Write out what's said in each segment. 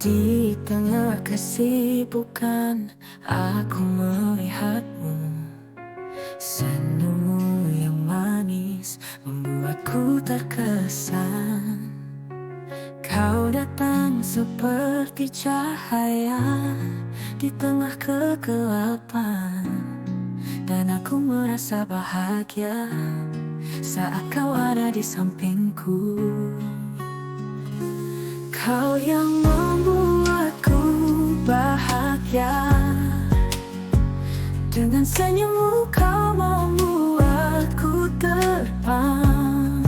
Di tengah kesibukan, aku melihatmu. Senyummu yang manis membuatku terkesan. Kau datang seperti cahaya di tengah kegelapan, dan aku merasa bahagia saat kau ada di sampingku. Kau yang membuatku bahagia. Dengan senyummu kau membuatku terbang.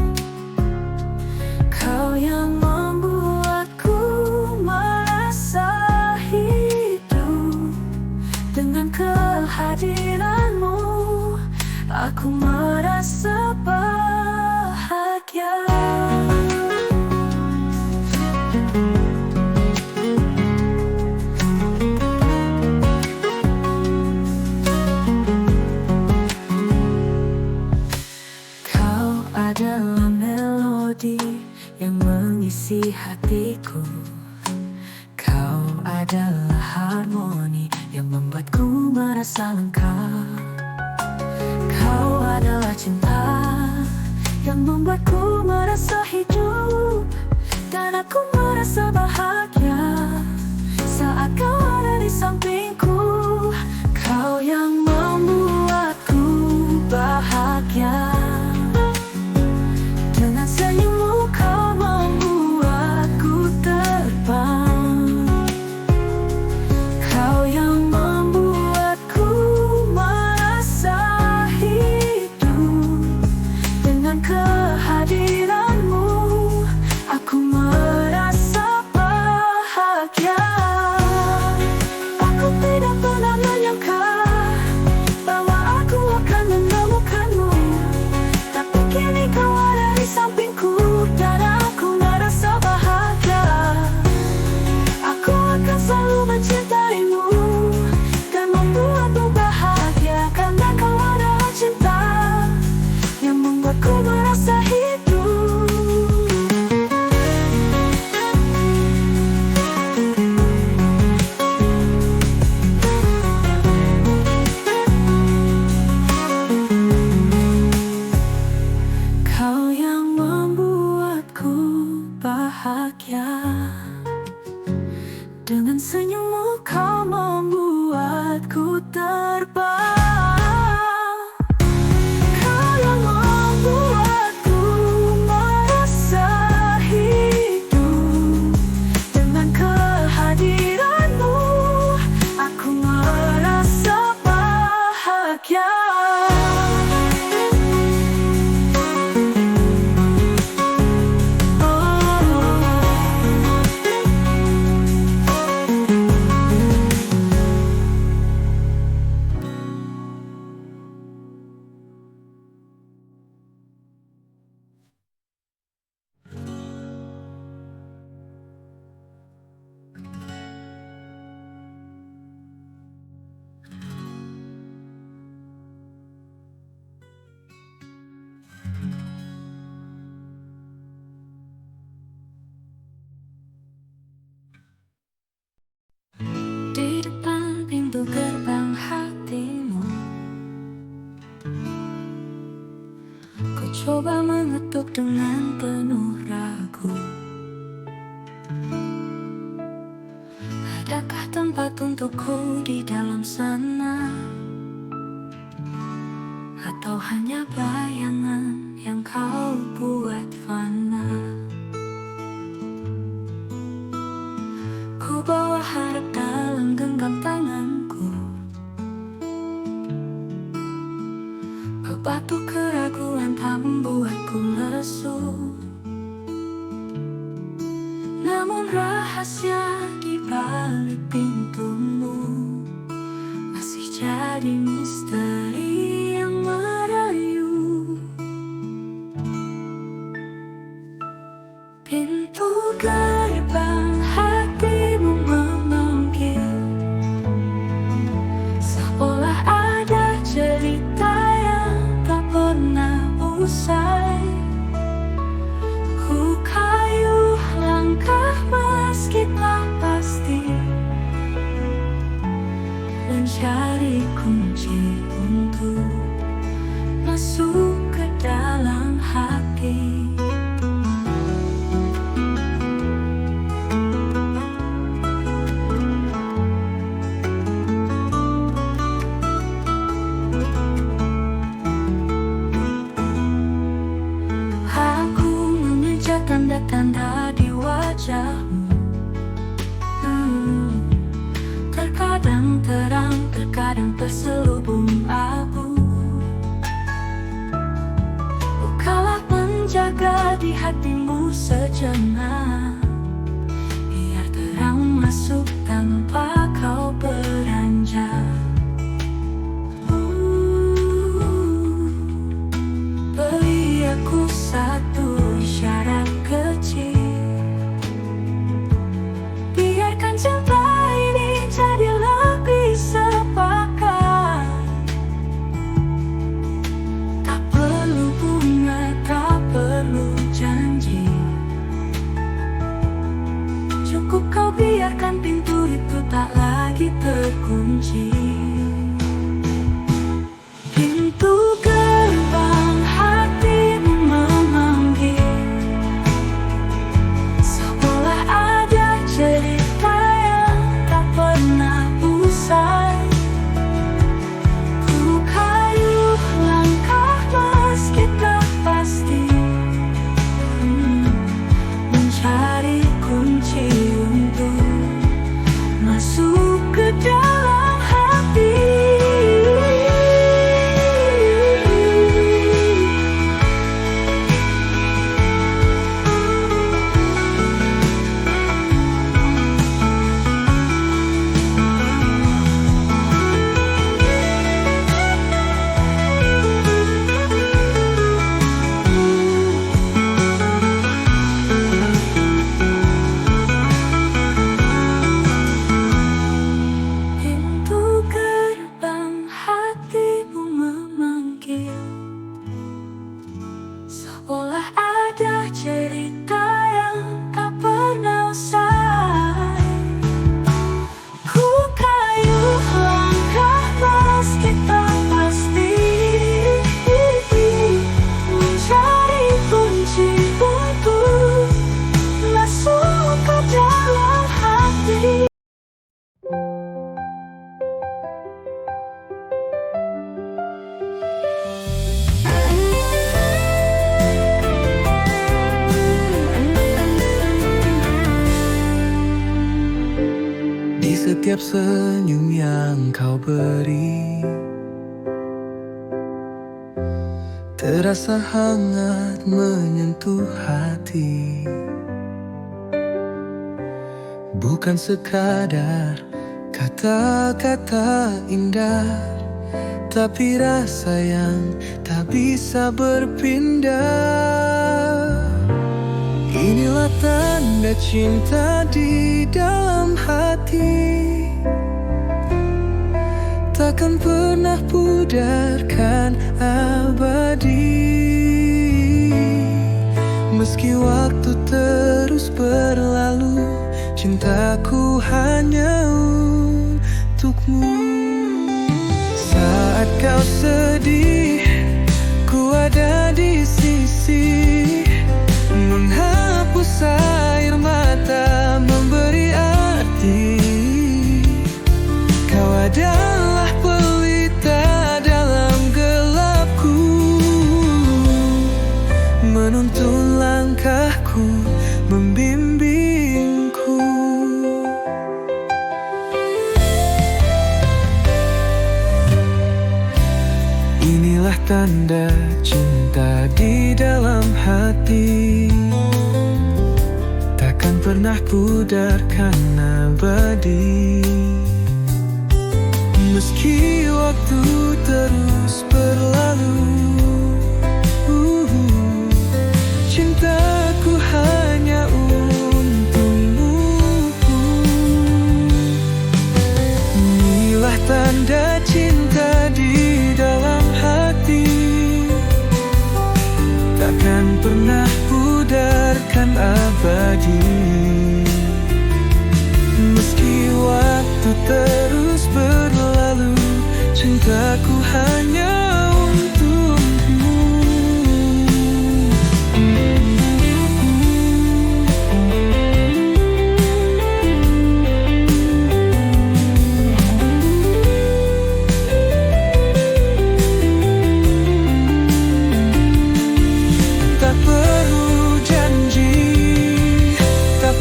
Kau yang membuatku merasa hidup. Dengan kehadiranmu aku merasa bahagia. Adalah melodi yang mengisi hatiku. Kau adalah harmoni yang membuatku merasa lengkap. Kau adalah cinta yang membuatku merasa hidup, dan aku merasa bahagia saat kau ada di sampingku. Kau yang membuatku bahagia. Senyummu kau membuatku terbang. Kau yang membuatku merasa hidup. Dengan kehadiranmu aku merasa bahagia. Aku tidak pernah menyangka bahwa aku akan menemukanmu, tapi kini kau ada di sampingku dan aku merasa bahagia. Aku akan selalu mencintaimu dan membuatmu bahagia, karena kau adalah cinta yang membuatku merasa hidup. Kau yang membuatku bahagia. Dengan senyummu kau membuatku terbang. Kau yang membuatku merasa hidup. Dengan kehadiranmu aku merasa bahagia. Di depan pintu gerbang hatimu, ku coba mengetuk dengan penuh ragu. Adakah tempat untukku di dalam sana, atau hanya bayangan yang kau buat fana? Ku bawa harap dalam genggam tanganku, bebatu keraguan tak membuatku lesu. Namun rahasia di balik pintumu masih jadi misteri yang merayu. Pintu gerbang hatimu memanggil, seolah ada cerita yang tak pernah usai. Ku kayu langkah meski tak pas terselubung abu. Bukalah penjaga di hatimu sejenak, biar terang masuk tanpa kau beranjak. Beri aku satu isyarat kecil, biarkan cinta ini jadi lebih sepakat. Tak perlu bunga, tak perlu janji, cukup kau biarkan pintu itu tak lagi terkunci. Pintu gerbang hatimu memanggil, seolah ada cerita yang tak pernah usai. Ku kayuh langkah meski tak pasti, mencari kunci untuk masuk ke dalam hati. Seolah ada cerita yang tak pernah usai. Ku kayuh langkah meski tak pasti, mencari kunci untuk masuk ke dalam hati. Di setiap senyum yang kau beri, terasa hangat menyentuh hati. Bukan sekadar kata-kata indah, tapi rasa yang tak bisa berpindah. Inilah tanda cinta di dalam hati, takkan pernah pudarkan abadi. Meski waktu terus berlalu, cintaku hanya untukmu. Saat kau sedih, ku ada di sisi, menghapus air mata, memberi arti. Kau adalah pelita dalam gelapku, menuntun langkahku, membimbingku. Inilah tanda cinta di dalam hati, takkan pernah pudarkan abadi. Meski waktu terus berlalu, cintaku hanya untukmu. Inilah tanda cinta di dalam hati, takkan pernah pudarkan abadi. Meski waktu terus berlalu, cintaku hanya untukmu. Tak perlu janji, tak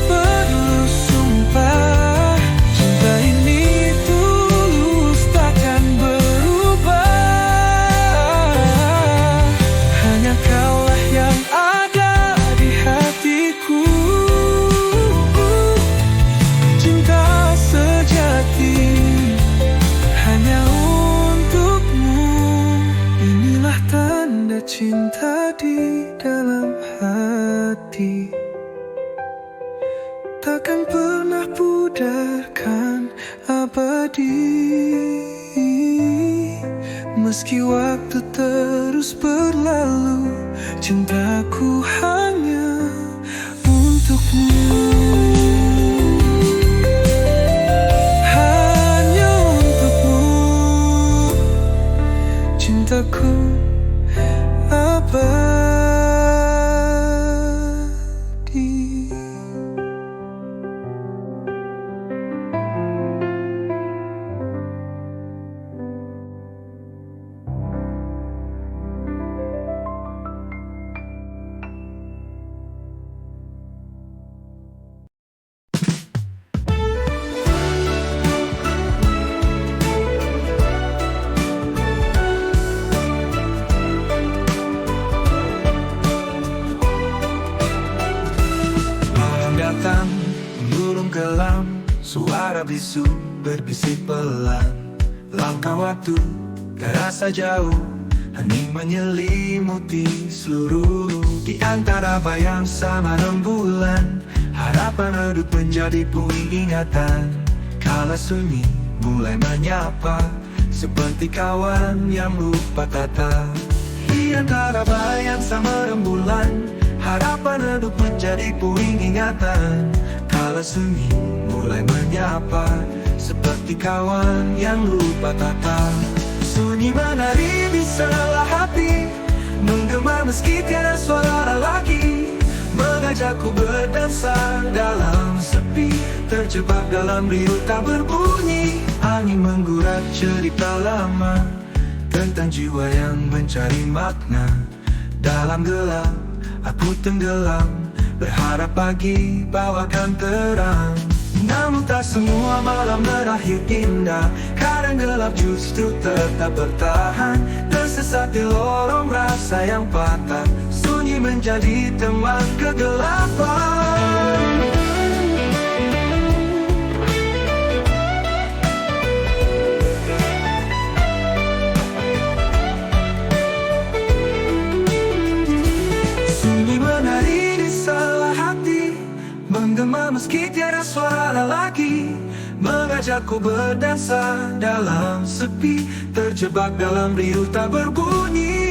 tadi dalam hati takkan pernah pudarkan abadi. Meski waktu terus berlalu, cintaku hanya untukmu. Hanya untukmu, cintaku abadi. Datang, mengurung kelam, suara bisu berbisik pelan. Langkah waktu terasa jauh, hening menyelimuti seluruh. Di antara bayang sama rembulan, harapan redup menjadi puing ingatan. Kala sunyi mulai menyapa, seperti kawan yang lupa tata. Di antara bayang sama rembulan, harapan redup menjadi puing ingatan. Kala sunyi mulai menyapa, seperti kawan yang lupa tata. Sunyi menari di sela hati, menggema meski tiada suara lagi, mengajakku berdansa dalam sepi, terjebak dalam riuh tak berbunyi. Angin menggurat cerita lama tentang jiwa yang mencari makna. Dalam gelap aku tenggelam, berharap pagi bawakan terang. Namun tak semua malam berakhir indah, kadang gelap justru tetap bertahan. Tersesat di lorong rasa yang patah, sunyi menjadi teman kegelapan. Menggema meski tiada suara lagi, mengajakku berdansa dalam sepi, terjebak dalam riuh tak berbunyi.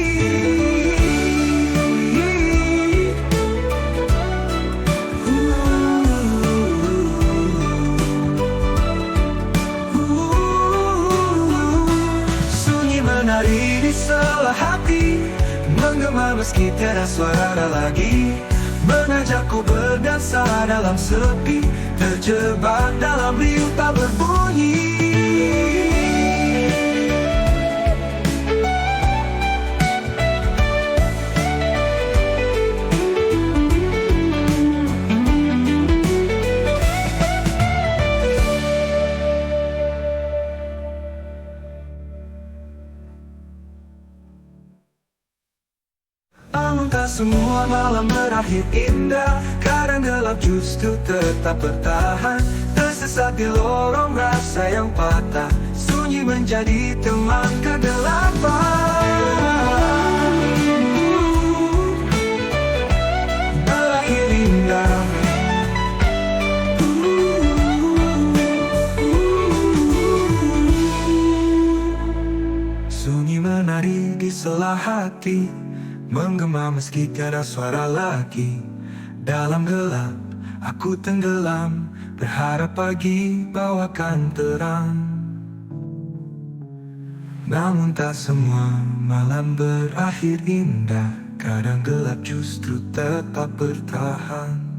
Sunyi menari di sela hati, menggema meski tiada suara lagi, mengajakku berdansa dalam sepi, terjebak dalam riuh tak berbunyi. Tak semua malam berakhir indah, kadang gelap justru tetap bertahan. Tersesat di lorong rasa yang patah, sunyi menjadi teman kegelapan. Berakhir indah. Sunyi menari di sela hati, menggema meski tiada suara lagi. Dalam gelap aku tenggelam, berharap pagi bawakan terang. Namun tak semua malam berakhir indah, kadang gelap justru tetap bertahan.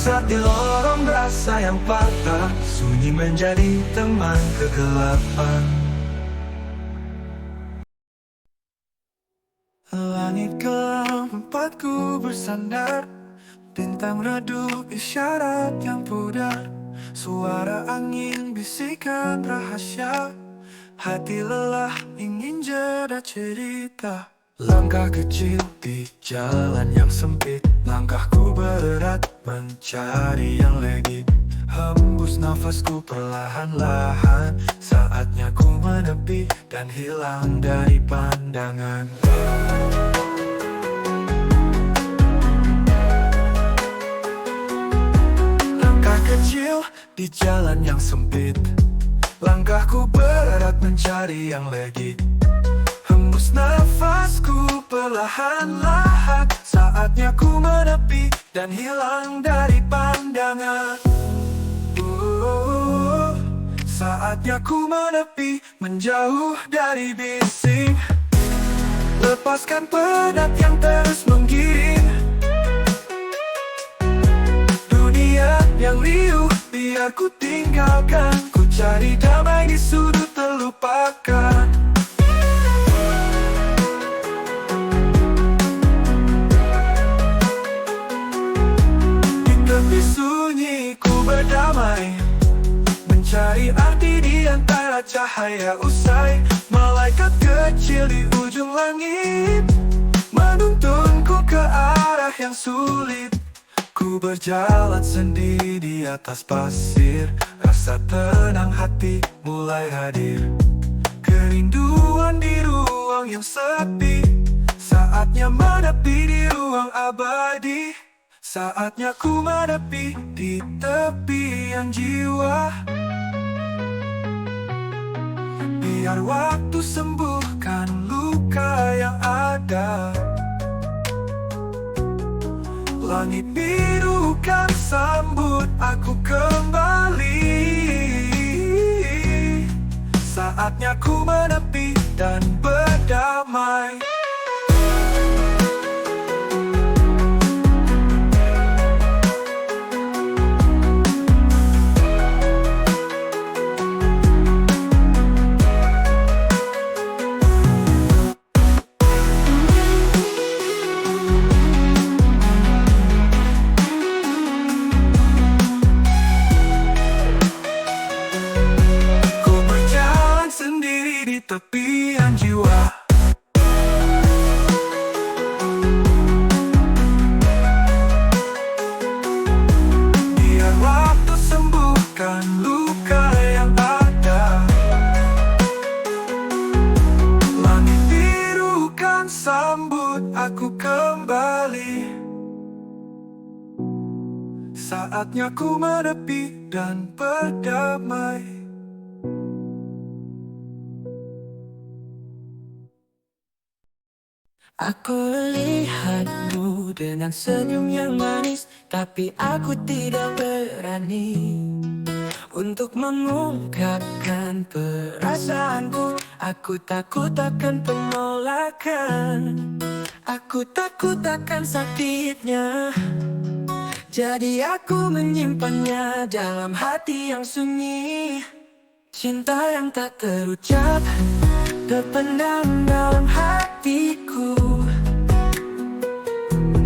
Saat di lorong rasa yang patah, sunyi menjadi teman kegelapan. Langit gelap tempatku bersandar, bintang redup isyarat yang pudar. Suara angin bisikan rahasia, hati lelah ingin jeda cerita. Langkah kecil di jalan yang sempit, langkahku berat mencari yang legit. Hembus nafasku perlahan-lahan, saatnya ku menepi dan hilang dari pandangan. Langkah kecil di jalan yang sempit, langkahku berat mencari yang legit. Hembus nafasku perlahan-lahan, saatnya ku menepi dan hilang dari pandangan. Saatnya ku menepi, menjauh dari bising. Lepaskan penat yang terus menggiring. Dunia yang riuh biar ku tinggalkan, ku cari damai di sudut terlupakan. Di tepi sunyi ku berdamai, mencari arti di antara cahaya usai. Malaikat kecil di ujung langit menuntunku ke arah yang sulit. Ku berjalan sendiri di atas pasir, rasa tenang hati mulai hadir. Kerinduan di ruang yang sepi, saatnya menepi di ruang abadi. Saatnya ku menepi di tepian jiwa. Biar waktu sembuhkan luka yang ada. Langit biru kan sambut aku kembali. Saatnya ku menepi dan berdamai. Tepian jiwa. Biar waktu sembuhkan luka yang ada. Langit biru kan sambut aku kembali. Saatnya ku menepi dan berdamai. Aku lihatmu dengan senyum yang manis, tapi aku tidak berani untuk mengungkapkan perasaanku. Aku takut akan penolakan, aku takut akan sakitnya. Jadi aku menyimpannya dalam hati yang sunyi. Cinta yang tak terucap, terpendam dalam hatiku.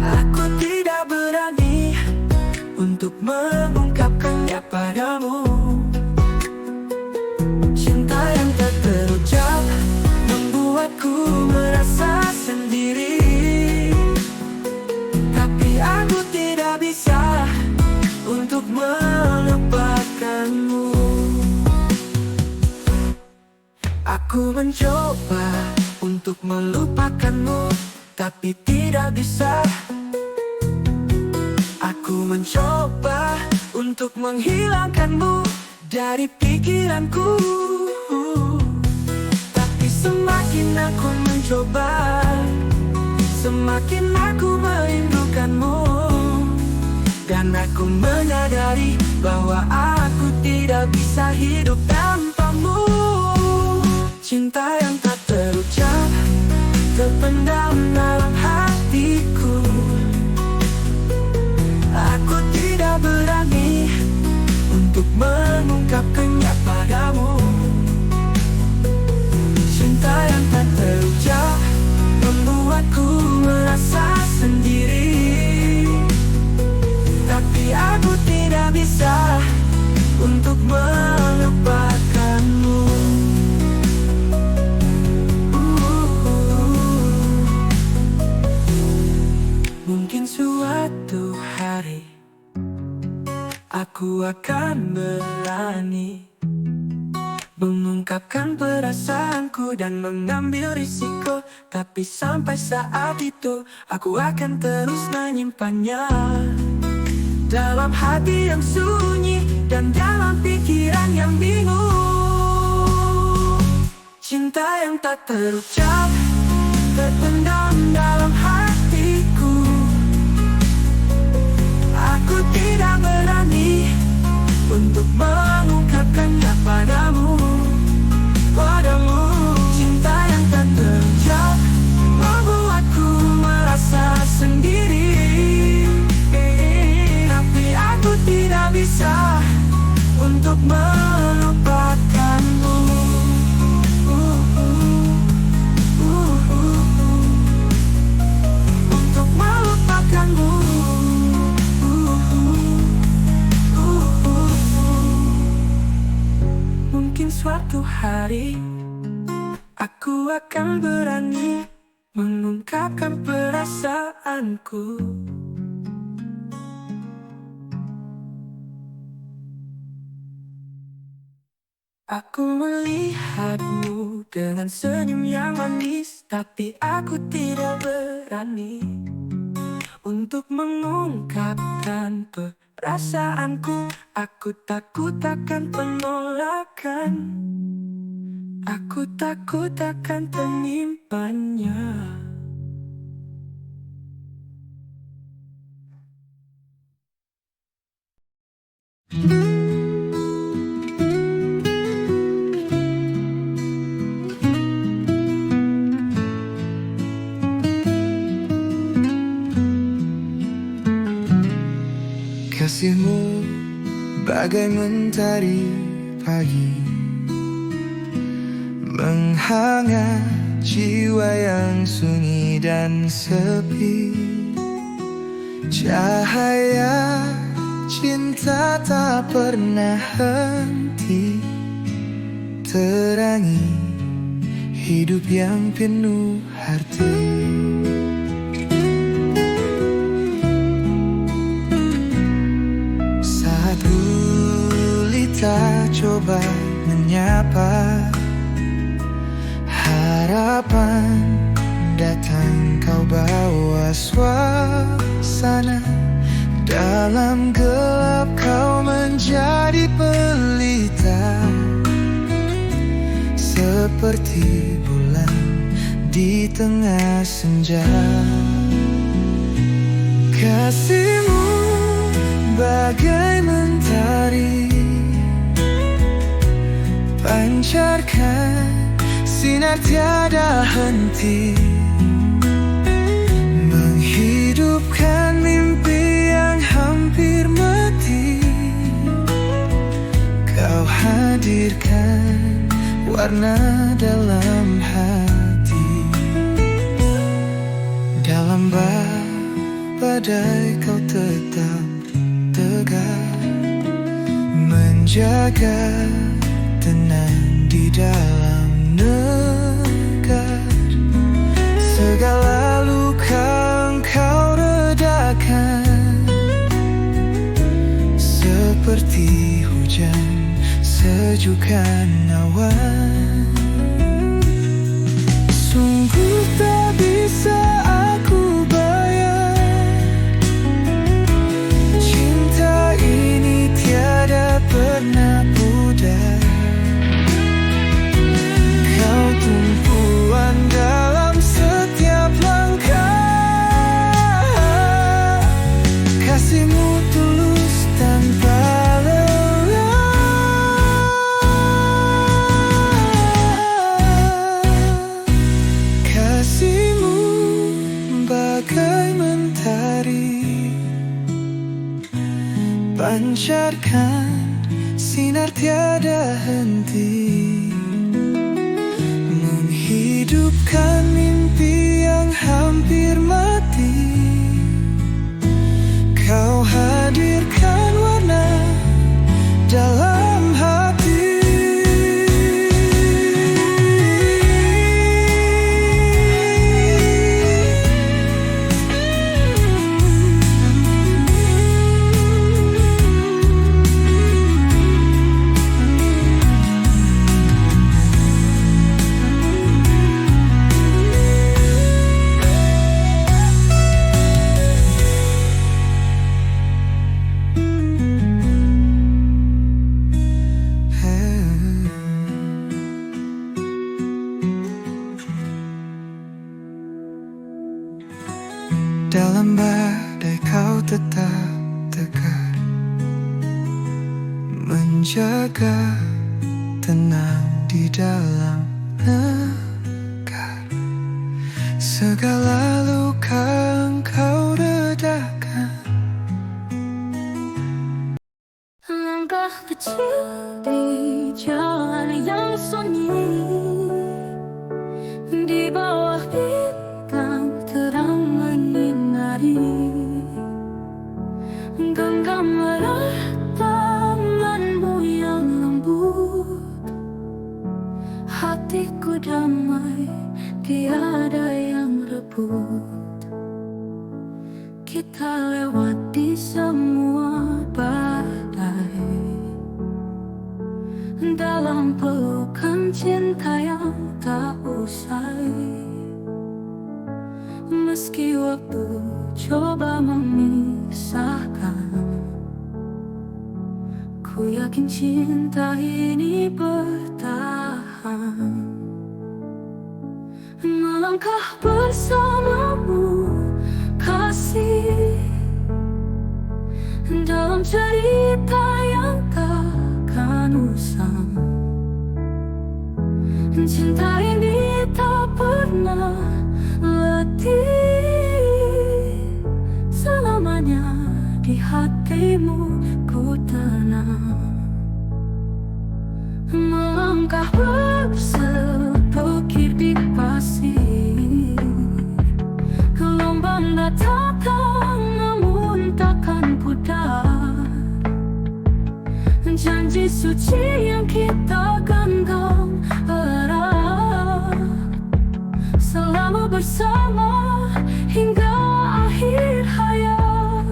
Aku tidak berani untuk mengungkapkannya padamu. Cinta yang tak terucap membuatku merasa sendiri. Tapi aku tidak bisa untuk melupakanmu. Aku mencoba untuk melupakanmu, tapi tidak bisa. Aku mencoba untuk menghilangkanmu dari pikiranku. Tapi semakin aku mencoba, semakin aku merindukanmu. Dan aku menyadari bahwa aku tidak bisa hidup tanpamu. Cinta yang tak terucap, terpendam dalam hatiku. Aku tidak berani untuk mengungkapkannya padamu. Cinta yang tak terucap membuatku merasa sendiri. Tapi aku tidak bisa akan berani mengungkapkan perasaanku dan mengambil risiko. Tapi sampai saat itu aku akan terus menyimpannya dalam hati yang sunyi dan dalam pikiran yang bingung. Cinta yang tak terucap terpendam dalam hatiku. Aku tidak berani untuk mengungkapkannya padamu. Cinta yang tak terucap membuatku merasa sendiri. Tapi aku tidak bisa untuk melupakanmu. Untuk melupakanmu. Mungkin suatu hari aku akan berani mengungkapkan perasaanku. Aku melihatmu dengan senyum yang manis, tapi aku tidak berani untuk mengungkapkan perasaanku. Aku takut akan penolakan, aku takut akan menyimpannya. Kasihmu bagai mentari pagi, menghangat jiwa yang sunyi dan sepi. Cahaya cinta tak pernah henti, terangi hidup yang penuh arti. Tak coba menyapa, harapan datang kau bawa suasana. Dalam gelap kau menjadi pelita, seperti bulan di tengah senja. Kasihmu bagai mentari, pancarkan sinar tiada henti, menghidupkan mimpi yang hampir mati. Kau hadirkan warna dalam hati. Dalam badai kau tetap tegar, menjaga tenang di dalam negara. Segala luka engkau redakan, seperti hujan sejukkan awan. Sungguh tak bisa aku bayar, cinta ini tiada pernah pudar. Tumpuan dalam setiap langkah, kasihmu tulus tanpa lelah. Kasihmu bagai mentari, pancarkan sinar tiada henti, hidupkan mimpi yang hampir mati. Kau hadirkan warna dalam hati. jaga tenang di dalam negara. Segala luka engkau redakan. Langkah kecil di jalan yang sunyi, di bawah bintang terang menyinari. Genggam erat tanganmu yang lembut, hatiku damai, tiada yang rebut. Kita lewati semua badai dalam pelukan cinta yang tak usai. Meski waktu coba memisahkan, ku yakin cinta ini bertahan. Melangkah bersamamu kasih, dalam cerita yang takkan usang. Cinta ini tak pernah letih, selamanya di hatimu ku tenang. Melangkah bersepokir di pasir, gelombang datang namun takkan pudar. Janji suci yang kita genggam erat, selalu bersama hingga akhir hayat.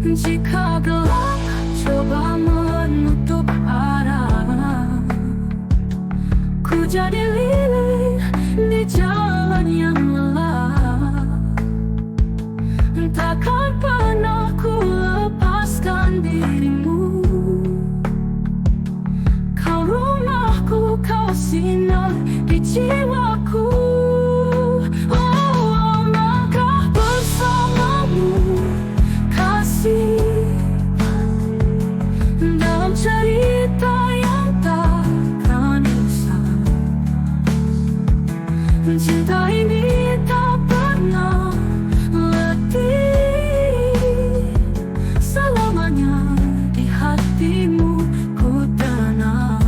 Jika gelap coba menutup arah, ku jadi lilin di jalan yang lelah. Takkan pernah ku lepaskan dirimu. Kau rumahku, kau sinar di jiwaku. Oh, langkah bersamamu kasih, dalam cerita yang takkan usang. Cinta ini tak pernah letih, selamanya di hatimu ku tenang.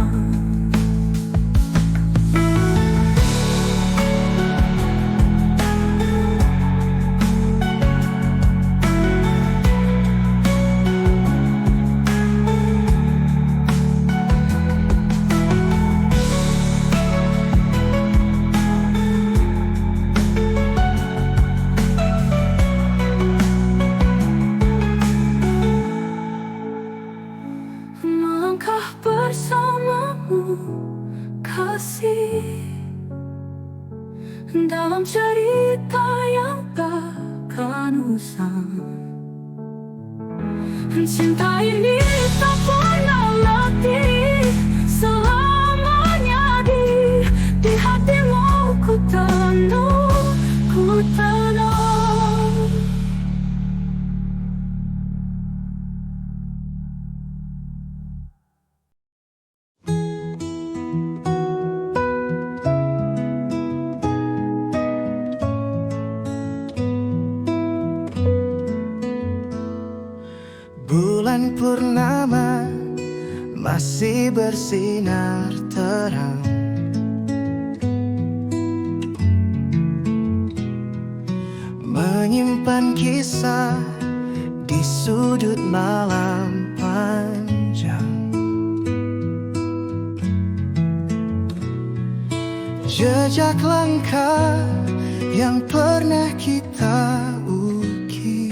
Melangkah bersamamu kasih, dalam cerita yang takkan usang. Cinta ini tak pernah letih, selamanya di hatimu ku tenang, ku tenang. Bulan purnama masih bersinar terang, menyimpan kisah di sudut malam panjang. Jejak langkah yang pernah kita ukir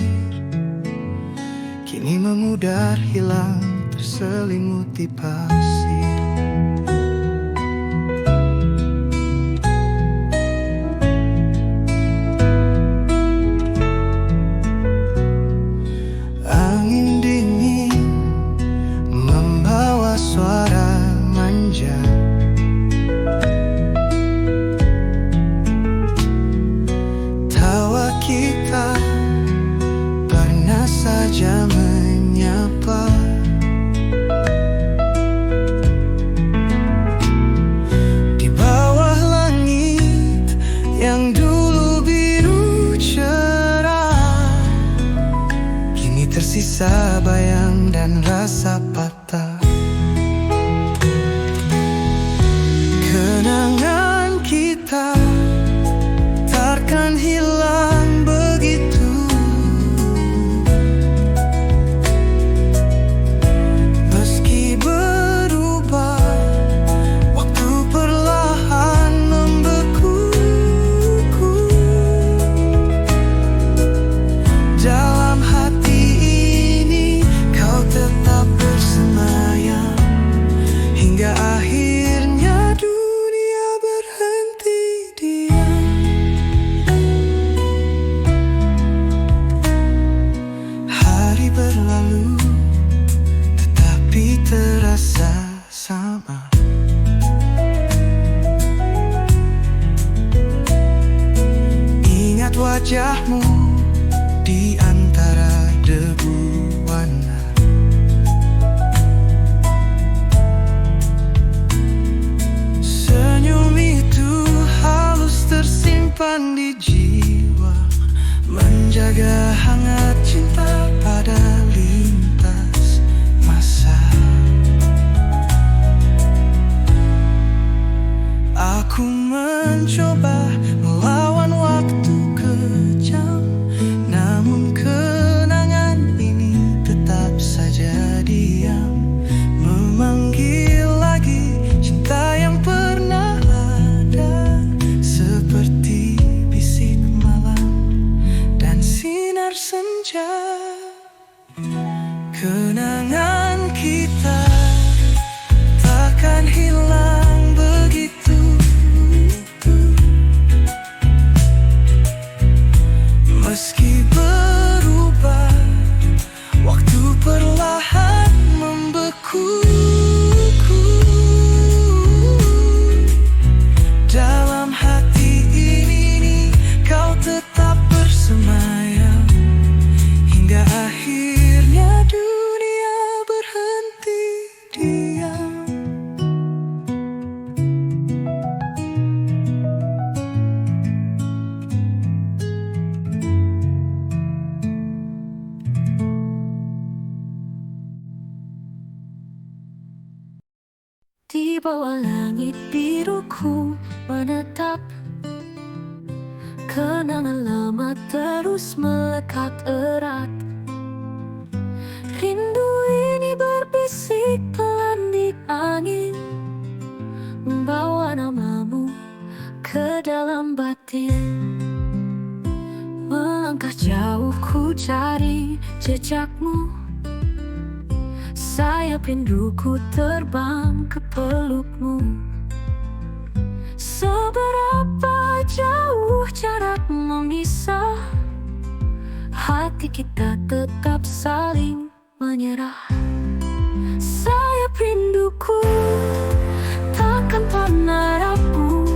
kini memudar hilang terselimuti pasir. Angin dingin membawa suara manja, tawa kita pernah saja menyapa. wajahmu di antara debu warna. Senyum itu halus tersimpan di jiwa, menjaga hangat cinta pada lintas masa. Aku mencoba melawan waktu kejam, namun kenangan ini tetap saja diam, memanggil lagi cinta yang pernah ada, seperti bisik malam dan sinar senja. Kenangan kita takkan hilang begitu. Meski berubah, waktu perlahan membeku. Dalam hati ini kau tetap bersemayam, hingga akhirnya dunia berhenti diam. Di bawah langit biruku menetap, kenangan lama terus melekat erat. Rindu ini berbisik pelan di angin, membawa namamu ke dalam batin. Melangkah jauh ku cari jejakmu, sayap rinduku terbang ke pelukmu. Seberapa jauh jarak memisah, hati kita tetap saling menyerah. Sayap rinduku takkan pernah rapuh,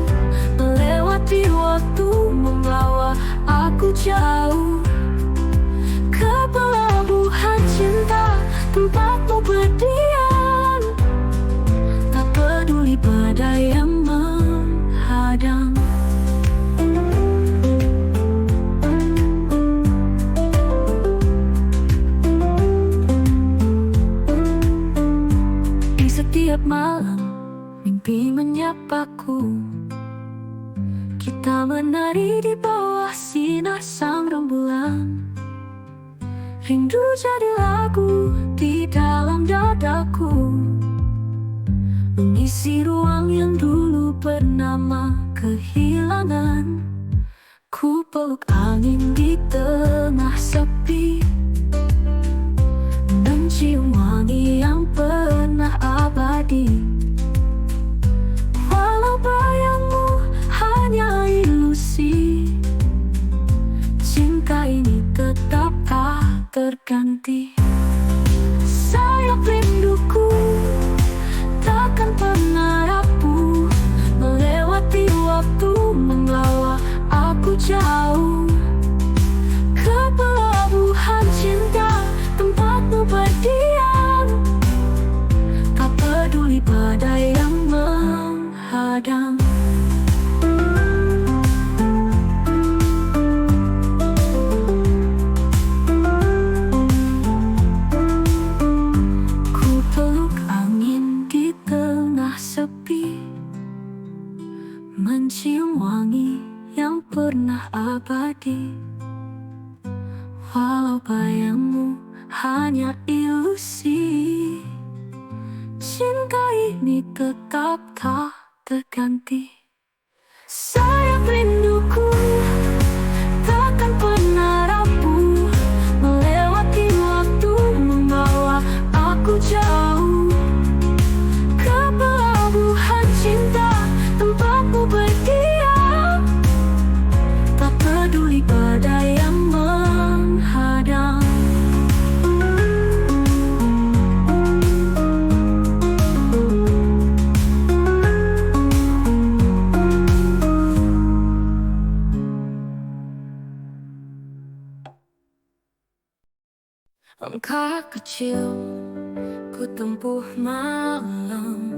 melewati waktu membawa aku jauh ke pelabuhan cinta, tempatmu berdiam, tak peduli badai yang menghadang. Di setiap malam mimpi menyapaku, kita menari di bawah sinar sang rembulan. Rindu jadi lagu di dalam dadaku, mengisi ruang yang dulu bernama kehilangan. Ku peluk angin di tengah sepi, mencium wangi yang pernah abadi. Walau bayangmu hanya ilusi, cinta ini tetap tak terganti. Sayap rinduku takkan pernah rapuh, melewati waktu membawa aku jauh ke pelabuhan cinta, tempatmu berdiam, tak peduli badai yang menghadang. Mencium wangi yang pernah abadi. Walau bayangmu hanya ilusi, cinta ini tetap tak terganti. Sayap rinduku takkan pernah rapuh, melewati waktu membawa aku jauh ke pelabuhan cinta, tempatmu berdiam, tak peduli badai yang menghadang. Sejak kecil ku tempuh malam,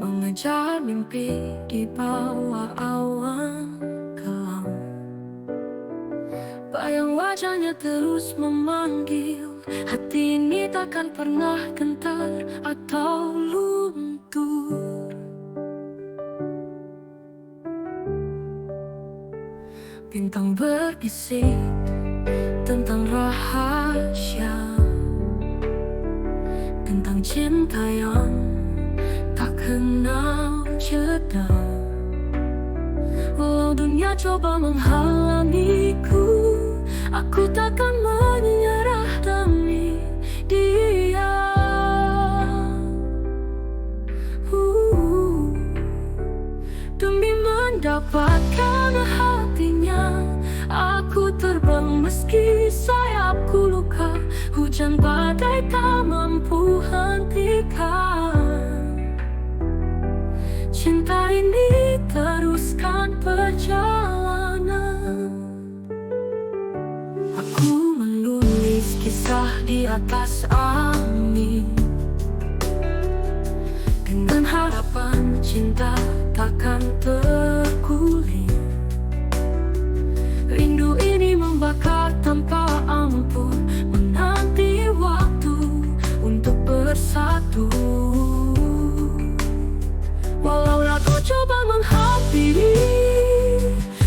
mengejar mimpi di bawah awan kelam. Bayang wajahnya terus memanggil, hati ini takkan pernah gentar atau luntur. Bintang berbisik tentang rahasia, tentang cinta yang tak kenal jeda. Walau dunia coba menghalangiku, aku takkan menyerah demi dia. Demi mendapatkan hatinya, aku terbang meski sayapku luka. Hujan badai tak mampu hentikan. Cinta ini teruskan perjalanan. Aku menulis kisah di atas angin, dengan harapan cinta takkan terguling. Rindu ini membakar tanpa ampun, menanti waktu untuk bersatu. Walau ragu coba menghampiri,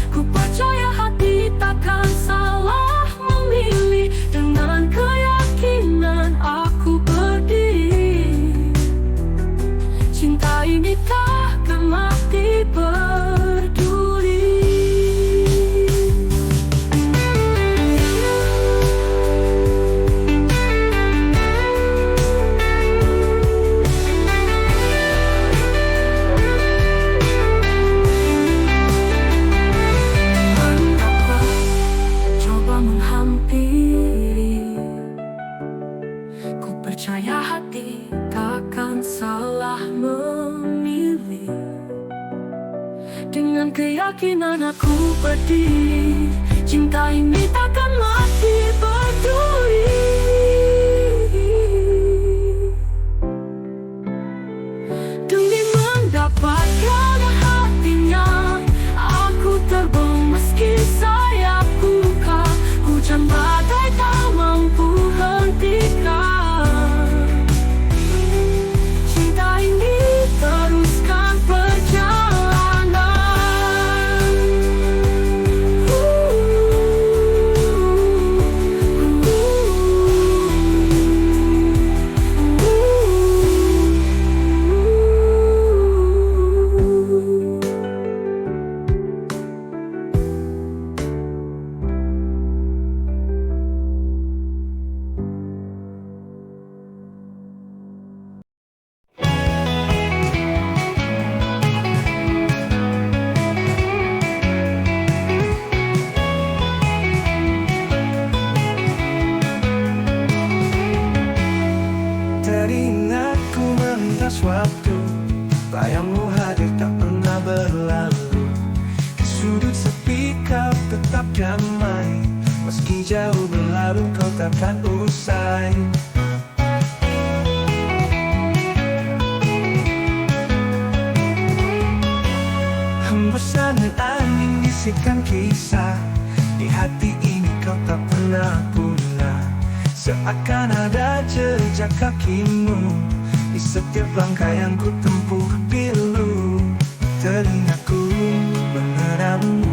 ku percaya hati takkan salah memilih. Dengan keyakinan aku berdiri, cinta ini takkan mati berduri. Anggaplah coba menghampiri, ku percaya hati takkan salah memilih. Dengan keyakinan aku berdiri, cinta ini takkan mati berduri. Demi mendapatkan hatinya, aku terbang meski sayapku luka. Hujan badai tak mampu hentikan. Cinta ini teruskan perjalanan. Teringat ku melintas waktu, bayangmu hadir tak pernah berlalu. Di sudut sepi kau tetap damai, meski jauh berlalu kau takkan usai. Hembusan angin bisikan kisah, di hati ini kau tak pernah pulang. Seakan ada jejak kakimu di setiap langkah yang ku tempuh pilu. Telingaku mengenangmu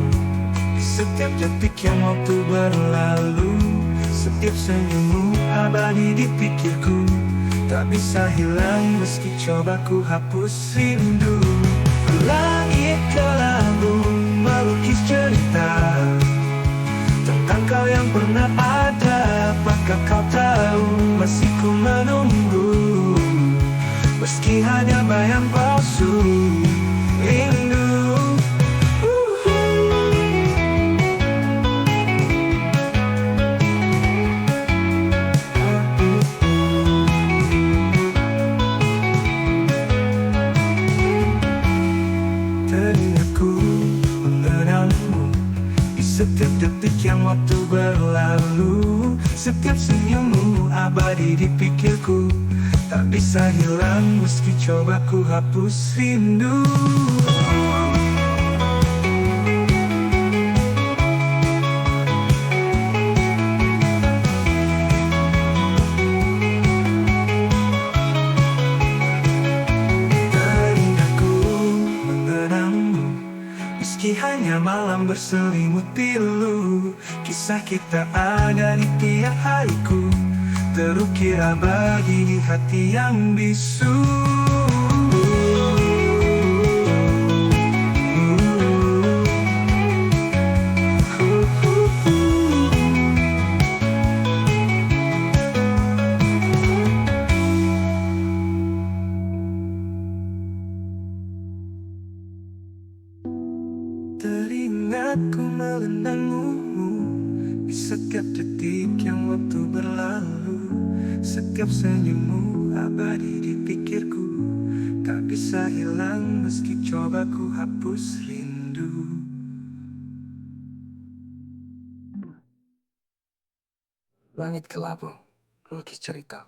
di setiap detik yang waktu berlalu. Setiap senyummu abadi di pikirku, tak bisa hilang meski coba ku hapus rindu. Langit kelabu melukis cerita tentang kau yang pernah ada. Apakah kau tahu masih ku menunggu, meski hanya bayang palsu rindu. Telingaku mengenalmu di setiap detik yang waktu berlalu. Setiap senyummu abadi di pikirku, tak bisa hilang meski coba ku hapus rindu. Teringatku mengenangmu, meski hanya malam berselimut pilu. Kisah kita ada di tiap hariku, terukir abadi di hati yang bisu. Teringatku mengenangmu di setiap detik yang waktu berlalu. Setiap senyummu abadi di pikirku, tak bisa hilang meski coba ku hapus rindu. Langit kelabu, lukis cerita.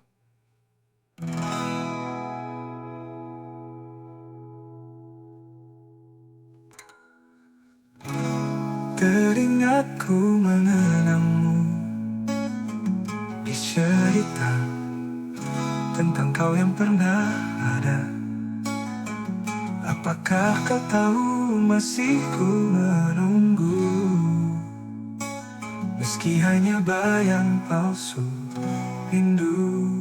Teringatku mengenangmu di cerita tentang kau yang pernah ada. Apakah kau tahu masih ku menunggu, meski hanya bayang palsu rindu.